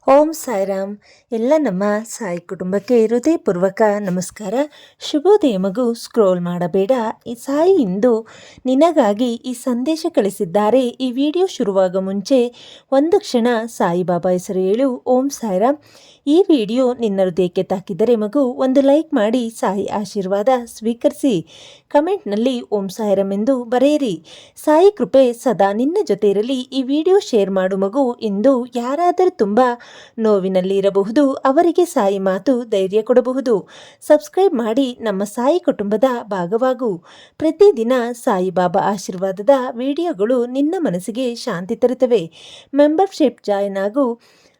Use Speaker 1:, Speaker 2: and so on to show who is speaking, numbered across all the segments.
Speaker 1: ಓಂ ಸಾಯಿರಾಮ್. ಎಲ್ಲ ನಮ್ಮ ಸಾಯಿ ಕುಟುಂಬಕ್ಕೆ ಹೃದಯಪೂರ್ವಕ ನಮಸ್ಕಾರ. ಶುಭೋದಯ ಮಗು. ಸ್ಕ್ರೋಲ್ ಮಾಡಬೇಡ. ಈ ಸಾಯಿ ಇಂದು ನಿನಗಾಗಿ ಈ ಸಂದೇಶ ಕಳಿಸಿದ್ದಾರೆ. ಈ ವಿಡಿಯೋ ಶುರುವಾಗ ಮುಂಚೆ ಒಂದು ಕ್ಷಣ ಸಾಯಿಬಾಬಾ ಹೆಸರು ಹೇಳು. ಓಂ ಸಾಯಿರಾಮ್. ಈ ವಿಡಿಯೋ ನಿನ್ನ ಹೃದಯಕ್ಕೆ ತಾಕಿದರೆ ಮಗು ಒಂದು ಲೈಕ್ ಮಾಡಿ ಸಾಯಿ ಆಶೀರ್ವಾದ ಸ್ವೀಕರಿಸಿ. ಕಮೆಂಟ್ನಲ್ಲಿ ಓಂ ಸಾಯಿರಾಮ್ ಎಂದು ಬರೆಯಿರಿ. ಸಾಯಿ ಕೃಪೆ ಸದಾ ನಿನ್ನ ಜೊತೆ ಇರಲಿ. ಈ ವಿಡಿಯೋ ಶೇರ್ ಮಾಡು ಮಗು. ಇಂದು ಯಾರಾದರೂ ತುಂಬ ನೋವಿನಲ್ಲಿ ಇರಬಹುದು, ಅವರಿಗೆ ಸಾಯಿ ಮಾತು ಧೈರ್ಯ ಕೊಡಬಹುದು. ಸಬ್ಸ್ಕ್ರೈಬ್ ಮಾಡಿ ನಮ್ಮ ಸಾಯಿ ಕುಟುಂಬದ ಭಾಗವಾಗು. ಪ್ರತಿದಿನ ಸಾಯಿಬಾಬಾ ಆಶೀರ್ವಾದದ ವಿಡಿಯೋಗಳು ನಿನ್ನ ಮನಸ್ಸಿಗೆ ಶಾಂತಿ ತರುತ್ತವೆ. ಮೆಂಬರ್ಶಿಪ್ ಜಾಯ್ನ್ ಆಗು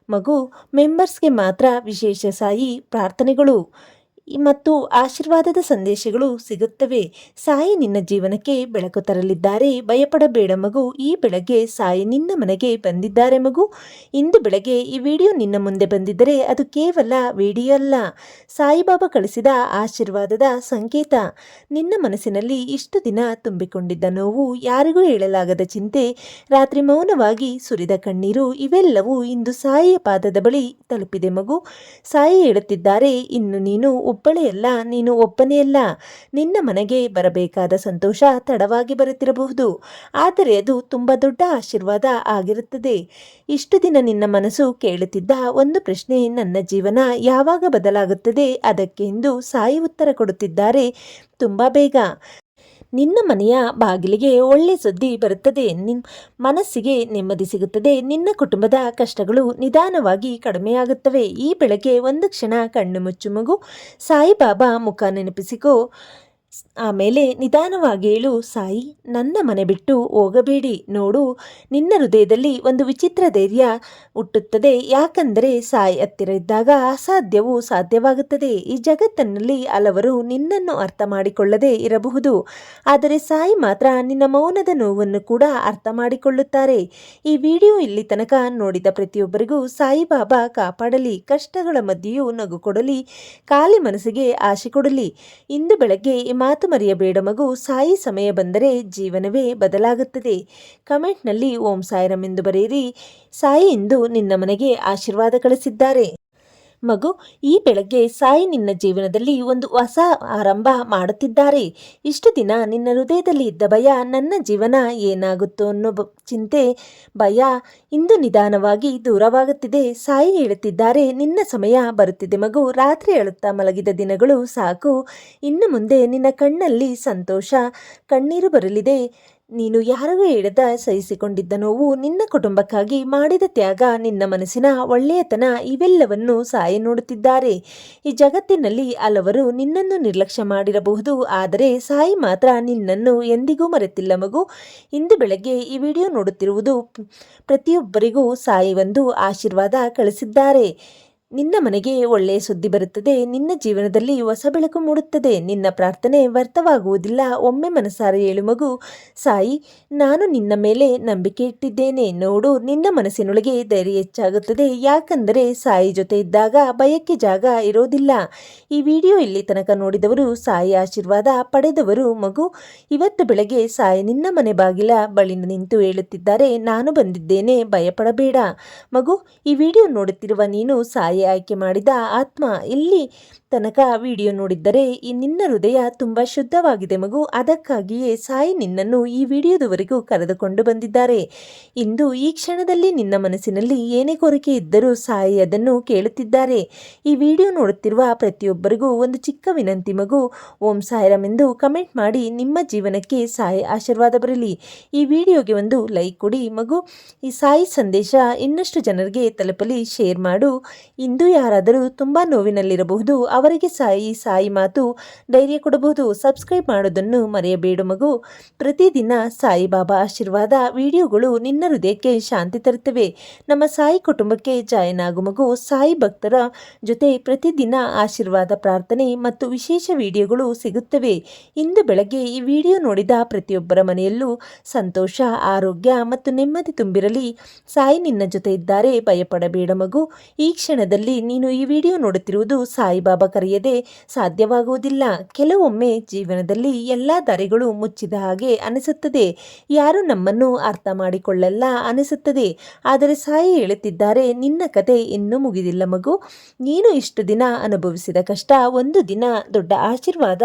Speaker 1: ಮಗು. ಮೆಂಬರ್ಸ್ಗೆ ಮಾತ್ರ ವಿಶೇಷ ಸಾಯಿ ಪ್ರಾರ್ಥನೆಗಳು ಮತ್ತು ಆಶೀರ್ವಾದದ ಸಂದೇಶಗಳು ಸಿಗುತ್ತವೆ. ಸಾಯಿ ನಿನ್ನ ಜೀವನಕ್ಕೆ ಬೆಳಕು ತರಲಿದ್ದಾರೆ. ಭಯಪಡಬೇಡ ಮಗು. ಈ ಬೆಳಗ್ಗೆ ಸಾಯಿ ನಿನ್ನ ಮನೆಗೆ ಬಂದಿದ್ದಾರೆ ಮಗು. ಇಂದು ಬೆಳಗ್ಗೆ ಈ ವಿಡಿಯೋ ನಿನ್ನ ಮುಂದೆ ಬಂದಿದ್ದರೆ ಅದು ಕೇವಲ ವಿಡಿಯೋ ಅಲ್ಲ, ಸಾಯಿಬಾಬಾ ಕಳಿಸಿದ ಆಶೀರ್ವಾದದ ಸಂಕೇತ. ನಿನ್ನ ಮನಸ್ಸಿನಲ್ಲಿ ಇಷ್ಟು ದಿನ ತುಂಬಿಕೊಂಡಿದ್ದ ನೋವು, ಯಾರಿಗೂ ಹೇಳಲಾಗದ ಚಿಂತೆ, ರಾತ್ರಿ ಮೌನವಾಗಿ ಸುರಿದ ಕಣ್ಣೀರು, ಇವೆಲ್ಲವೂ ಇಂದು ಸಾಯಿಯ ಪಾದದ ಬಳಿ ತಲುಪಿದೆ ಮಗು. ಸಾಯಿ ಹೇಳುತ್ತಿದ್ದಾರೆ, ಇನ್ನು ನೀನು ಒಬ್ಬಳೇ ಅಲ್ಲ, ನೀನು ಒಬ್ಬನೇ ಅಲ್ಲ. ನಿನ್ನ ಮನೆಗೆ ಬರಬೇಕಾದ ಸಂತೋಷ ತಡವಾಗಿ ಬರುತ್ತಿರಬಹುದು, ಆದರೆ ಅದು ತುಂಬ ದೊಡ್ಡ ಆಶೀರ್ವಾದ ಆಗಿರುತ್ತದೆ. ಇಷ್ಟು ದಿನ ನಿನ್ನ ಮನಸ್ಸು ಕೇಳುತ್ತಿದ್ದ ಒಂದು ಪ್ರಶ್ನೆ, ನನ್ನ ಜೀವನ ಯಾವಾಗ ಬದಲಾಗುತ್ತದೆ? ಅದಕ್ಕೆ ಇಂದು ಸಾಯಿ ಉತ್ತರ ಕೊಡುತ್ತಿದ್ದಾರೆ. ತುಂಬ ಬೇಗ ನಿನ್ನ ಮನೆಯ ಬಾಗಿಲಿಗೆ ಒಳ್ಳೆ ಸುದ್ದಿ ಬರುತ್ತದೆ. ಮನಸ್ಸಿಗೆ ನೆಮ್ಮದಿ ಸಿಗುತ್ತದೆ. ನಿನ್ನ ಕುಟುಂಬದ ಕಷ್ಟಗಳು ನಿಧಾನವಾಗಿ ಕಡಿಮೆಯಾಗುತ್ತವೆ. ಈ ಬೆಳಗ್ಗೆ ಒಂದು ಕ್ಷಣ ಕಣ್ಣು ಮುಚ್ಚು ಮಗು. ಸಾಯಿಬಾಬಾ ಮುಖ ನೆನಪಿಸಿಕೋ. ಆಮೇಲೆ ನಿಧಾನವಾಗಿ ಹೇಳು, ಸಾಯಿ, ನನ್ನ ಮನೆ ಬಿಟ್ಟು ಹೋಗಬೇಡಿ. ನೋಡು, ನಿನ್ನ ಹೃದಯದಲ್ಲಿ ಒಂದು ವಿಚಿತ್ರ ಧೈರ್ಯ ಹುಟ್ಟುತ್ತದೆ. ಯಾಕಂದರೆ ಸಾಯಿ ಹತ್ತಿರ ಇದ್ದಾಗ ಅಸಾಧ್ಯವು ಸಾಧ್ಯವಾಗುತ್ತದೆ. ಈ ಜಗತ್ತಿನಲ್ಲಿ ಹಲವರು ನಿನ್ನನ್ನು ಅರ್ಥ ಮಾಡಿಕೊಳ್ಳದೆ ಇರಬಹುದು, ಆದರೆ ಸಾಯಿ ಮಾತ್ರ ನಿನ್ನ ಮೌನದ ನೋವನ್ನು ಕೂಡ ಅರ್ಥ ಮಾಡಿಕೊಳ್ಳುತ್ತಾರೆ. ಈ ವಿಡಿಯೋ ಇಲ್ಲಿ ತನಕ ನೋಡಿದ ಪ್ರತಿಯೊಬ್ಬರಿಗೂ ಸಾಯಿಬಾಬಾ ಕಾಪಾಡಲಿ. ಕಷ್ಟಗಳ ಮಧ್ಯೆಯೂ ನಗು ಕೊಡಲಿ. ಖಾಲಿ ಮನಸ್ಸಿಗೆ ಆಶೆ ಕೊಡಲಿ. ಇಂದು ಬೆಳಗ್ಗೆ ಮಾತು ಮರೆಯಬೇಡ ಮಗು. ಸಾಯಿ ಸಮಯ ಬಂದರೆ ಜೀವನವೇ ಬದಲಾಗುತ್ತದೆ. ಕಮೆಂಟ್ನಲ್ಲಿ ಓಂ ಸಾಯಿರಾಮ್ ಎಂದು ಬರೆಯಿರಿ. ಸಾಯಿ ಇಂದು ನಿನ್ನ ಮನೆಗೆ ಆಶೀರ್ವಾದ ಕಳಿಸಿದ್ದಾರೆ ಮಗು. ಈ ಬೆಳಗ್ಗೆ ಸಾಯಿ ನಿನ್ನ ಜೀವನದಲ್ಲಿ ಒಂದು ಹೊಸ ಆರಂಭ ಮಾಡುತ್ತಿದ್ದಾರೆ. ಇಷ್ಟು ದಿನ ನಿನ್ನ ಹೃದಯದಲ್ಲಿ ಇದ್ದ ಭಯ, ನನ್ನ ಜೀವನ ಏನಾಗುತ್ತೋ ಅನ್ನೋ ಚಿಂತೆ, ಭಯ ಇಂದು ನಿಧಾನವಾಗಿ ದೂರವಾಗುತ್ತಿದೆ. ಸಾಯಿ ಹೇಳುತ್ತಿದ್ದಾರೆ, ನಿನ್ನ ಸಮಯ ಬರುತ್ತಿದೆ ಮಗು. ರಾತ್ರಿ ಅಳುತ್ತಾ ಮಲಗಿದ ದಿನಗಳು ಸಾಕು. ಇನ್ನು ಮುಂದೆ ನಿನ್ನ ಕಣ್ಣಲ್ಲಿ ಸಂತೋಷ, ಕಣ್ಣೀರು ಬರಲಿದೆ. ನೀನು ಯಾರಿಗೂ ಹೇಳದ ಸಹಿಸಿಕೊಂಡಿದ್ದ ನೋವು, ನಿನ್ನ ಕುಟುಂಬಕ್ಕಾಗಿ ಮಾಡಿದ ತ್ಯಾಗ, ನಿನ್ನ ಮನಸ್ಸಿನ ಒಳ್ಳೆಯತನ, ಇವೆಲ್ಲವನ್ನು ಸಾಯಿ ನೋಡುತ್ತಿದ್ದಾರೆ. ಈ ಜಗತ್ತಿನಲ್ಲಿ ಹಲವರು ನಿನ್ನನ್ನು ನಿರ್ಲಕ್ಷ್ಯ ಮಾಡಿರಬಹುದು, ಆದರೆ ಸಾಯಿ ಮಾತ್ರ ನಿನ್ನನ್ನು ಎಂದಿಗೂ ಮರೆತಿಲ್ಲ ಮಗು. ಇಂದು ಬೆಳಗ್ಗೆ ಈ ವಿಡಿಯೋ ನೋಡುತ್ತಿರುವುದು ಪ್ರತಿಯೊಬ್ಬರಿಗೂ ಸಾಯಿ ಒಂದು ಆಶೀರ್ವಾದ ಕಳಿಸಿದ್ದಾರೆ. ನಿನ್ನ ಮನೆಗೆ ಒಳ್ಳೆಯ ಸುದ್ದಿ ಬರುತ್ತದೆ. ನಿನ್ನ ಜೀವನದಲ್ಲಿ ಹೊಸ ಬೆಳಕು ಮೂಡುತ್ತದೆ. ನಿನ್ನ ಪ್ರಾರ್ಥನೆ ವ್ಯರ್ಥವಾಗುವುದಿಲ್ಲ. ಒಮ್ಮೆ ಮನಸಾರೆ ಹೇಳು ಮಗು, ಸಾಯಿ, ನಾನು ನಿನ್ನ ಮೇಲೆ ನಂಬಿಕೆ ಇಟ್ಟಿದ್ದೇನೆ. ನೋಡು, ನಿನ್ನ ಮನಸ್ಸಿನೊಳಗೆ ಧೈರ್ಯ ಹೆಚ್ಚಾಗುತ್ತದೆ. ಯಾಕಂದರೆ ಸಾಯಿ ಜೊತೆ ಇದ್ದಾಗ ಭಯಕ್ಕೆ ಜಾಗ ಇರೋದಿಲ್ಲ. ಈ ವಿಡಿಯೋ ಇಲ್ಲಿ ತನಕ ನೋಡಿದವರು, ಸಾಯಿ ಆಶೀರ್ವಾದ ಪಡೆದವರು ಮಗು, ಇವತ್ತು ಬೆಳಗ್ಗೆ ಸಾಯಿ ನಿನ್ನ ಮನೆ ಬಾಗಿಲ ಬಳಿ ನಿಂತು ಹೇಳುತ್ತಿದ್ದಾರೆ, ನಾನು ಬಂದಿದ್ದೇನೆ, ಭಯಪಡಬೇಡ ಮಗು. ಈ ವಿಡಿಯೋ ನೋಡುತ್ತಿರುವ ನೀನು ಸಾಯಿ ಆಯ್ಕೆ ಮಾಡಿದ ಆತ್ಮ. ಇಲ್ಲಿ ತನಕ ವಿಡಿಯೋ ನೋಡಿದ್ದರೆ ನಿನ್ನ ಹೃದಯ ತುಂಬ ಶುದ್ಧವಾಗಿದೆ ಮಗು. ಅದಕ್ಕಾಗಿಯೇ ಸಾಯಿ ನಿನ್ನನ್ನು ಈ ವಿಡಿಯೋದವರೆಗೂ ಕರೆದುಕೊಂಡು ಬಂದಿದ್ದಾರೆ. ಇಂದು ಈ ಕ್ಷಣದಲ್ಲಿ ನಿನ್ನ ಮನಸ್ಸಿನಲ್ಲಿ ಏನೇ ಕೋರಿಕೆ ಇದ್ದರೂ ಸಾಯಿ ಅದನ್ನು ಕೇಳುತ್ತಿದ್ದಾರೆ. ಈ ವಿಡಿಯೋ ನೋಡುತ್ತಿರುವ ಪ್ರತಿಯೊಬ್ಬರಿಗೂ ಒಂದು ಚಿಕ್ಕ ವಿನಂತಿ ಮಗು, ಓಂ ಸಾಯಿರಾಮ್ ಎಂದು ಕಮೆಂಟ್ ಮಾಡಿ. ನಿಮ್ಮ ಜೀವನಕ್ಕೆ ಸಾಯಿ ಆಶೀರ್ವಾದ ಬರಲಿ. ಈ ವಿಡಿಯೋಗೆ ಒಂದು ಲೈಕ್ ಕೊಡಿ ಮಗು. ಈ ಸಾಯಿ ಸಂದೇಶ ಇನ್ನಷ್ಟು ಜನರಿಗೆ ತಲುಪಲಿ. ಶೇರ್ ಮಾಡು. ಇಂದು ಯಾರಾದರೂ ತುಂಬ ನೋವಿನಲ್ಲಿರಬಹುದು, ಅವರಿಗೆ ಸಾಯಿ ಮಾತು ಧೈರ್ಯ ಕೊಡಬಹುದು. ಸಬ್ಸ್ಕ್ರೈಬ್ ಮಾಡೋದನ್ನು ಮರೆಯಬೇಡ ಮಗು. ಪ್ರತಿದಿನ ಸಾಯಿಬಾಬಾ ಆಶೀರ್ವಾದ ವಿಡಿಯೋಗಳು ನಿನ್ನ ಹೃದಯಕ್ಕೆ ಶಾಂತಿ ತರುತ್ತವೆ. ನಮ್ಮ ಸಾಯಿ ಕುಟುಂಬಕ್ಕೆ ಜಾಯ್ನ್ ಆಗು ಮಗು. ಸಾಯಿ ಭಕ್ತರ ಜೊತೆ ಪ್ರತಿದಿನ ಆಶೀರ್ವಾದ, ಪ್ರಾರ್ಥನೆ ಮತ್ತು ವಿಶೇಷ ವಿಡಿಯೋಗಳು ಸಿಗುತ್ತವೆ. ಇಂದು ಬೆಳಗ್ಗೆ ಈ ವಿಡಿಯೋ ನೋಡಿದ ಪ್ರತಿಯೊಬ್ಬರ ಮನೆಯಲ್ಲೂ ಸಂತೋಷ, ಆರೋಗ್ಯ ಮತ್ತು ನೆಮ್ಮದಿ ತುಂಬಿರಲಿ. ಸಾಯಿ ನಿನ್ನ ಜೊತೆ ಇದ್ದಾರೆ. ಭಯಪಡಬೇಡ ಮಗು. ಈ ಕ್ಷಣದಲ್ಲಿ ಜೀವನದಲ್ಲಿ ನೀನು ಈ ವಿಡಿಯೋ ನೋಡುತ್ತಿರುವುದು ಸಾಯಿಬಾಬಾ ಕರೆಯದೆ ಸಾಧ್ಯವಾಗುವುದಿಲ್ಲ. ಕೆಲವೊಮ್ಮೆ ಜೀವನದಲ್ಲಿ ಎಲ್ಲ ದಾರಿಗಳು ಮುಚ್ಚಿದ ಹಾಗೆ ಅನಿಸುತ್ತದೆ. ಯಾರು ನಮ್ಮನ್ನು ಅರ್ಥ ಮಾಡಿಕೊಳ್ಳಲ್ಲ ಅನಿಸುತ್ತದೆ. ಆದರೆ ಸಾಯಿ ಹೇಳುತ್ತಿದ್ದಾರೆ, ನಿನ್ನ ಕತೆ ಇನ್ನೂ ಮುಗಿದಿಲ್ಲ ಮಗು. ನೀನು ಇಷ್ಟು ದಿನ ಅನುಭವಿಸಿದ ಕಷ್ಟ ಒಂದು ದಿನ ದೊಡ್ಡ ಆಶೀರ್ವಾದ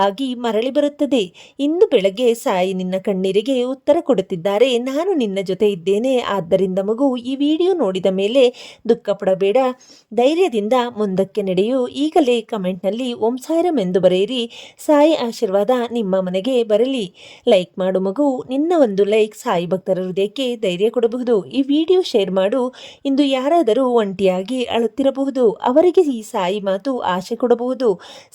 Speaker 1: ಆಗಿ ಮರಳಿ ಬರುತ್ತದೆ. ಇಂದು ಬೆಳಗ್ಗೆ ಸಾಯಿ ನಿನ್ನ ಕಣ್ಣೀರಿಗೆ ಉತ್ತರ ಕೊಡುತ್ತಿದ್ದಾರೆ. ನಾನು ನಿನ್ನ ಜೊತೆ ಇದ್ದೇನೆ. ಆದ್ದರಿಂದ ಮಗು, ಈ ವಿಡಿಯೋ ನೋಡಿದ ಮೇಲೆ ದುಃಖ ಪಡಬೇಡ, ಧೈರ್ಯದಿಂದ ಮುಂದಕ್ಕೆ ನಡೆಯು. ಈಗಲೇ ಕಮೆಂಟ್ನಲ್ಲಿ ಓಂ ಸಾಯಿರಾಮ್ ಎಂದು ಬರೆಯಿರಿ. ಸಾಯಿ ಆಶೀರ್ವಾದ ನಿಮ್ಮ ಮನೆಗೆ ಬರಲಿ. ಲೈಕ್ ಮಾಡು ಮಗು. ನಿನ್ನ ಒಂದು ಲೈಕ್ ಸಾಯಿ ಭಕ್ತರ ಹೃದಯಕ್ಕೆ ಧೈರ್ಯ ಕೊಡಬಹುದು. ಈ ವಿಡಿಯೋ ಶೇರ್ ಮಾಡು. ಇಂದು ಯಾರಾದರೂ ಒಂಟಿಯಾಗಿ ಅಳುತ್ತಿರಬಹುದು, ಅವರಿಗೆ ಈ ಸಾಯಿ ಮಾತು ಆಶೆ ಕೊಡಬಹುದು.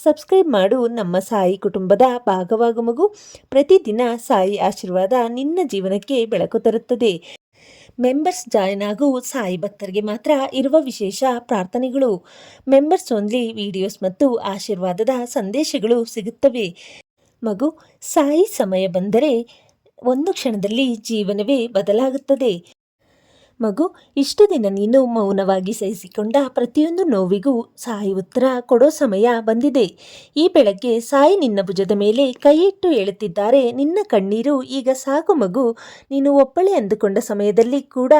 Speaker 1: ಸಬ್ಸ್ಕ್ರೈಬ್ ಮಾಡು. ನಮ್ಮ ಸಾಯಿ ಕುಟುಂಬದ ಭಾಗವಾಗು ಮಗು. ಪ್ರತಿದಿನ ಸಾಯಿ ಆಶೀರ್ವಾದ ನಿನ್ನ ಜೀವನಕ್ಕೆ ಬೆಳಕು ತರುತ್ತದೆ. ಮೆಂಬರ್ಸ್ ಜಾಯ್ನ್ ಆಗು. ಸಾಯಿ ಭಕ್ತರಿಗೆ ಮಾತ್ರ ಇರುವ ವಿಶೇಷ ಪ್ರಾರ್ಥನೆಗಳು, ಮೆಂಬರ್ಸ್ ಓನ್ಲಿ ವಿಡಿಯೋಸ್ ಮತ್ತು ಆಶೀರ್ವಾದದ ಸಂದೇಶಗಳು ಸಿಗುತ್ತವೆ. ಮಗು, ಸಾಯಿ ಸಮಯ ಬಂದರೆ ಒಂದು ಕ್ಷಣದಲ್ಲಿ ಜೀವನವೇ ಬದಲಾಗುತ್ತದೆ. ಮಗು, ಇಷ್ಟು ದಿನ ನೀನು ಮೌನವಾಗಿ ಸಹಿಸಿಕೊಂಡ ಪ್ರತಿಯೊಂದು ನೋವಿಗೂ ಸಾಯಿ ಉತ್ತರ ಕೊಡೋ ಸಮಯ ಬಂದಿದೆ. ಈ ಬೆಳಗ್ಗೆ ಸಾಯಿ ನಿನ್ನ ಭುಜದ ಮೇಲೆ ಕೈಯಿಟ್ಟು ಹೇಳುತ್ತಿದ್ದಾರೆ, ನಿನ್ನ ಕಣ್ಣೀರು ಈಗ ಸಾಕು ಮಗು. ನೀನು ಒಬ್ಬಳೆ ಅಂದುಕೊಂಡ ಸಮಯದಲ್ಲಿ ಕೂಡ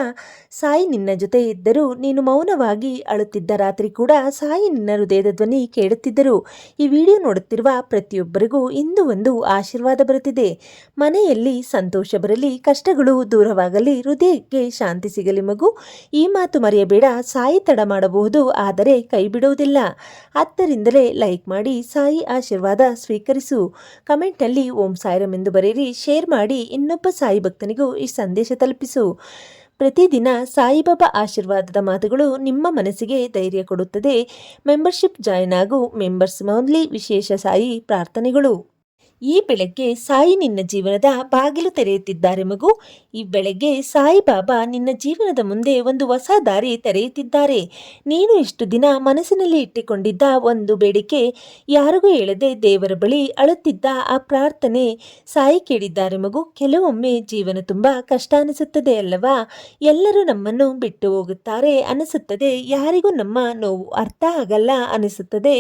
Speaker 1: ಸಾಯಿ ನಿನ್ನ ಜೊತೆ ಇದ್ದರು. ನೀನು ಮೌನವಾಗಿ ಅಳುತ್ತಿದ್ದ ರಾತ್ರಿ ಕೂಡ ಸಾಯಿ ನಿನ್ನ ಹೃದಯದ ಧ್ವನಿ ಕೇಳುತ್ತಿದ್ದರು. ಈ ವಿಡಿಯೋ ನೋಡುತ್ತಿರುವ ಪ್ರತಿಯೊಬ್ಬರಿಗೂ ಇಂದು ಒಂದು ಆಶೀರ್ವಾದ ಬರುತ್ತಿದೆ. ಮನೆಯಲ್ಲಿ ಸಂತೋಷ ಬರಲಿ, ಕಷ್ಟಗಳು ದೂರವಾಗಲಿ, ಹೃದಯಕ್ಕೆ ಶಾಂತಿ ಸಿಗಲಿ ಮಗು. ಈ ಮಾತು ಮರೆಯಬೇಡ. ಸಾಯಿ ತಡ ಮಾಡಬಹುದು, ಆದರೆ ಕೈ ಬಿಡುವುದಿಲ್ಲ. ಆದ್ದರಿಂದಲೇ ಲೈಕ್ ಮಾಡಿ ಸಾಯಿ ಆಶೀರ್ವಾದ ಸ್ವೀಕರಿಸು. ಕಮೆಂಟ್ನಲ್ಲಿ ಓಂ ಸಾಯಿರಾಮ್ ಎಂದು ಬರೆಯಿರಿ. ಶೇರ್ ಮಾಡಿ ಇನ್ನೊಬ್ಬ ಸಾಯಿ ಭಕ್ತನಿಗೂ ಈ ಸಂದೇಶ ತಲುಪಿಸು. ಪ್ರತಿದಿನ ಸಾಯಿಬಾಬಾ ಆಶೀರ್ವಾದದ ಮಾತುಗಳು ನಿಮ್ಮ ಮನಸ್ಸಿಗೆ ಧೈರ್ಯ ಕೊಡುತ್ತದೆ. ಮೆಂಬರ್ಶಿಪ್ ಜಾಯ್ನ್ ಆಗು. ಮೆಂಬರ್ಸ್ ಓನ್ಲಿ ವಿಶೇಷ ಸಾಯಿ ಪ್ರಾರ್ಥನೆಗಳು. ಈ ಬೆಳಗ್ಗೆ ಸಾಯಿ ನಿನ್ನ ಜೀವನದ ಬಾಗಿಲು ತೆರೆಯುತ್ತಿದ್ದಾರೆ ಮಗು. ಈ ಬೆಳಗ್ಗೆ ಸಾಯಿ ಬಾಬಾ ನಿನ್ನ ಜೀವನದ ಮುಂದೆ ಒಂದು ಹೊಸ ದಾರಿ ತೆರೆಯುತ್ತಿದ್ದಾರೆ. ನೀನು ಇಷ್ಟು ದಿನ ಮನಸ್ಸಿನಲ್ಲಿ ಇಟ್ಟುಕೊಂಡಿದ್ದ ಒಂದು ಬೇಡಿಕೆ, ಯಾರಿಗೂ ಹೇಳದೆ ದೇವರ ಬಳಿ ಅಳುತ್ತಿದ್ದ ಆ ಪ್ರಾರ್ಥನೆ ಸಾಯಿ ಕೇಳಿದ್ದಾರೆ ಮಗು. ಕೆಲವೊಮ್ಮೆ ಜೀವನ ತುಂಬ ಕಷ್ಟ ಅನಿಸುತ್ತದೆ ಅಲ್ಲವಾ? ಎಲ್ಲರೂ ನಮ್ಮನ್ನು ಬಿಟ್ಟು ಹೋಗುತ್ತಾರೆ ಅನಿಸುತ್ತದೆ. ಯಾರಿಗೂ ನಮ್ಮ ನೋವು ಅರ್ಥ ಆಗಲ್ಲ ಅನಿಸುತ್ತದೆ.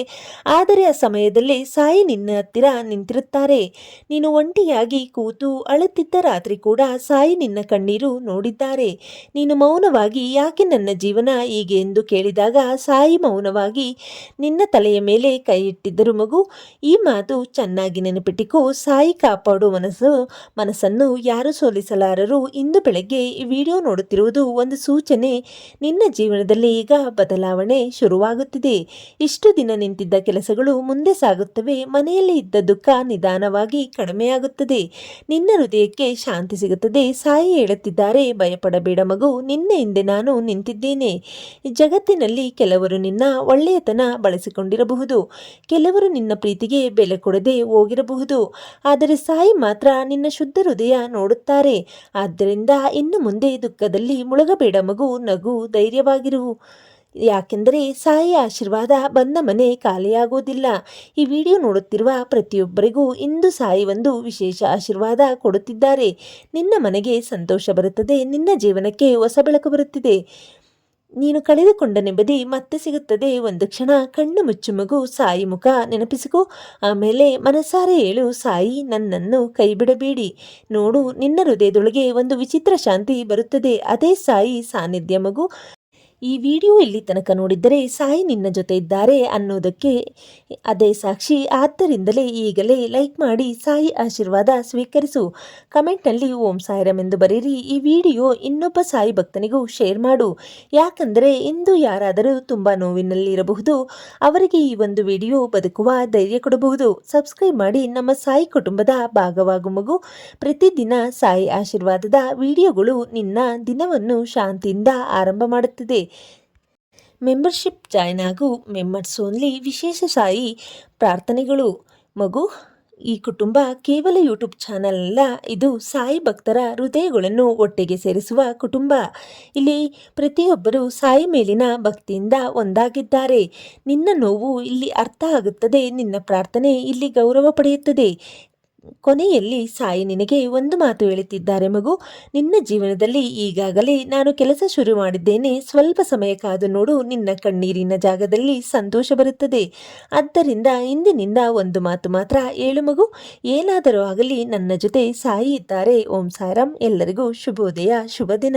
Speaker 1: ಆದರೆ ಆ ಸಮಯದಲ್ಲಿ ಸಾಯಿ ನಿನ್ನ ಹತ್ತಿರ ನಿಂತಿರುತ್ತಾರೆ. ನೀನು ಒಂಟಿಯಾಗಿ ಕೂತು ಅಳುತ್ತಿದ್ದ ರಾತ್ರಿ ಕೂಡ ಸಾಯಿ ನಿನ್ನ ಕಣ್ಣೀರು ನೋಡಿದ್ದಾರೆ. ನೀನು ಮೌನವಾಗಿ ಯಾಕೆ ನನ್ನ ಜೀವನ ಹೀಗೆ ಎಂದು ಕೇಳಿದಾಗ ಸಾಯಿ ಮೌನವಾಗಿ ನಿನ್ನ ತಲೆಯ ಮೇಲೆ ಕೈ ಇಟ್ಟಿದ್ದರು ಮಗು. ಈ ಮಾತು ಚೆನ್ನಾಗಿ ನೆನಪಿಟ್ಟಿಕೋ. ಸಾಯಿ ಕಾಪಾಡು ಮನಸ್ಸನ್ನು ಯಾರು ಸೋಲಿಸಲಾರರು. ಇಂದು ಬೆಳಗ್ಗೆ ಈ ವಿಡಿಯೋ ನೋಡುತ್ತಿರುವುದು ಒಂದು ಸೂಚನೆ. ನಿನ್ನ ಜೀವನದಲ್ಲಿ ಈಗ ಬದಲಾವಣೆ ಶುರುವಾಗುತ್ತಿದೆ. ಇಷ್ಟು ದಿನ ನಿಂತಿದ್ದ ಕೆಲಸಗಳು ಮುಂದೆ ಸಾಗುತ್ತವೆ. ಮನೆಯಲ್ಲಿ ಇದ್ದ ದುಃಖ ನಿಧಾನವಾಗಿ ಕಡಿಮೆಯಾಗುತ್ತದೆ. ನಿನ್ನ ಹೃದಯಕ್ಕೆ ಶಾಂತಿ ಸಿಗುತ್ತದೆ. ಸಾಯಿ ಹೇಳುತ್ತಿದ್ದಾರೆ, ಭಯಪಡಬೇಡ ಮಗು. ನಿನ್ನ ಹಿಂದೆ ನಾನು ನಿಂತಿದ್ದೇನೆ. ಜಗತ್ತಿನಲ್ಲಿ ಕೆಲವರು ನಿನ್ನ ಒಳ್ಳೆಯತನ ಬಳಸಿಕೊಂಡಿರಬಹುದು, ಕೆಲವರು ನಿನ್ನ ಪ್ರೀತಿಗೆ ಬೆಲೆ ಕೊಡದೆ ಹೋಗಿರಬಹುದು. ಆದರೆ ಸಾಯಿ ಮಾತ್ರ ನಿನ್ನ ಶುದ್ಧ ಹೃದಯ ನೋಡುತ್ತಾರೆ. ಆದ್ದರಿಂದ ಇನ್ನು ಮುಂದೆ ದುಃಖದಲ್ಲಿ ಮುಳುಗಬೇಡ ಮಗು. ನಗು, ಧೈರ್ಯವಾಗಿರು. ಯಾಕೆಂದರೆ ಸಾಯಿ ಆಶೀರ್ವಾದ ಬಂದ ಮನೆ ಖಾಲಿಯಾಗುವುದಿಲ್ಲ. ಈ ವಿಡಿಯೋ ನೋಡುತ್ತಿರುವ ಪ್ರತಿಯೊಬ್ಬರಿಗೂ ಇಂದು ಸಾಯಿ ಒಂದು ವಿಶೇಷ ಆಶೀರ್ವಾದ ಕೊಡುತ್ತಿದ್ದಾರೆ. ನಿನ್ನ ಮನೆಗೆ ಸಂತೋಷ ಬರುತ್ತದೆ. ನಿನ್ನ ಜೀವನಕ್ಕೆ ಹೊಸ ಬೆಳಕು ಬರುತ್ತಿದೆ. ನೀನು ಕಳೆದುಕೊಂಡ ನೆಮ್ಮದಿ ಮತ್ತೆ ಸಿಗುತ್ತದೆ. ಒಂದು ಕ್ಷಣ ಕಣ್ಣು ಮುಚ್ಚು ಮಗು. ಸಾಯಿ ಮುಖ ನೆನಪಿಸಿಕೋ. ಆಮೇಲೆ ಮನಸಾರೆ ಹೇಳು, ಸಾಯಿ ನನ್ನನ್ನು ಕೈ ಬಿಡಬೇಡಿ. ನೋಡು, ನಿನ್ನ ಹೃದಯದೊಳಗೆ ಒಂದು ವಿಚಿತ್ರ ಶಾಂತಿ ಬರುತ್ತದೆ. ಅದೇ ಸಾಯಿ ಸಾನ್ನಿಧ್ಯ ಮಗು. ಈ ವಿಡಿಯೋ ಇಲ್ಲಿ ತನಕ ನೋಡಿದ್ದರೆ ಸಾಯಿ ನಿನ್ನ ಜೊತೆ ಇದ್ದಾರೆ ಅನ್ನೋದಕ್ಕೆ ಅದೇ ಸಾಕ್ಷಿ. ಆದ್ದರಿಂದಲೇ ಈಗಲೇ ಲೈಕ್ ಮಾಡಿ ಸಾಯಿ ಆಶೀರ್ವಾದ ಸ್ವೀಕರಿಸು. ಕಮೆಂಟ್ನಲ್ಲಿ ಓಂ ಸಾಯಿರಾಮ್ ಎಂದು ಬರೀರಿ. ಈ ವಿಡಿಯೋ ಇನ್ನೊಬ್ಬ ಸಾಯಿ ಭಕ್ತನಿಗೂ ಶೇರ್ ಮಾಡು. ಯಾಕಂದರೆ ಇಂದು ಯಾರಾದರೂ ತುಂಬ ನೋವಿನಲ್ಲಿರಬಹುದು, ಅವರಿಗೆ ಈ ಒಂದು ವಿಡಿಯೋ ಬದುಕುವ ಧೈರ್ಯ ಕೊಡಬಹುದು. ಸಬ್ಸ್ಕ್ರೈಬ್ ಮಾಡಿ ನಮ್ಮ ಸಾಯಿ ಕುಟುಂಬದ ಭಾಗವಾಗು ಮಗು. ಪ್ರತಿದಿನ ಸಾಯಿ ಆಶೀರ್ವಾದದ ವಿಡಿಯೋಗಳು ನಿನ್ನ ದಿನವನ್ನು ಶಾಂತಿಯಿಂದ ಆರಂಭ ಮಾಡುತ್ತದೆ. ಮೆಂಬರ್ಶಿಪ್ ಜಾಯ್ನ್ ಆಗು. ಮೆಂಬರ್ಸ್ ಓನ್ಲಿ ವಿಶೇಷ ಸಾಯಿ ಪ್ರಾರ್ಥನೆಗಳು. ಮಗು, ಈ ಕುಟುಂಬ ಕೇವಲ ಯೂಟ್ಯೂಬ್ ಚಾನಲ್ ಅಲ್ಲ, ಇದು ಸಾಯಿ ಭಕ್ತರ ಹೃದಯಗಳನ್ನು ಒಟ್ಟಿಗೆ ಸೇರಿಸುವ ಕುಟುಂಬ. ಇಲ್ಲಿ ಪ್ರತಿಯೊಬ್ಬರು ಸಾಯಿ ಮೇಲಿನ ಭಕ್ತಿಯಿಂದ ಒಂದಾಗಿದ್ದಾರೆ. ನಿನ್ನ ನೋವು ಇಲ್ಲಿ ಅರ್ಥ ಆಗುತ್ತದೆ. ನಿನ್ನ ಪ್ರಾರ್ಥನೆ ಇಲ್ಲಿ ಗೌರವ ಪಡೆಯುತ್ತದೆ. ಕೊನೆಯಲ್ಲಿ ಸಾಯಿ ನಿನಗೆ ಒಂದು ಮಾತು ಹೇಳುತ್ತಿದ್ದಾರೆ ಮಗು. ನಿನ್ನ ಜೀವನದಲ್ಲಿ ಈಗಾಗಲೇ ನಾನು ಕೆಲಸ ಶುರು ಮಾಡಿದ್ದೇನೆ. ಸ್ವಲ್ಪ ಸಮಯ ಕಾದು ನೋಡು, ನಿನ್ನ ಕಣ್ಣೀರಿನ ಜಾಗದಲ್ಲಿ ಸಂತೋಷ ಬರುತ್ತದೆ. ಆದ್ದರಿಂದ ಇಂದಿನಿಂದ ಒಂದು ಮಾತು ಮಾತ್ರ ಹೇಳು ಮಗು, ಏನಾದರೂ ಆಗಲಿ ನನ್ನ ಜೊತೆ ಸಾಯಿ ಇದ್ದಾರೆ. ಓಂ ಸಾಯಿರಾಮ್. ಎಲ್ಲರಿಗೂ ಶುಭೋದಯ, ಶುಭ ದಿನ.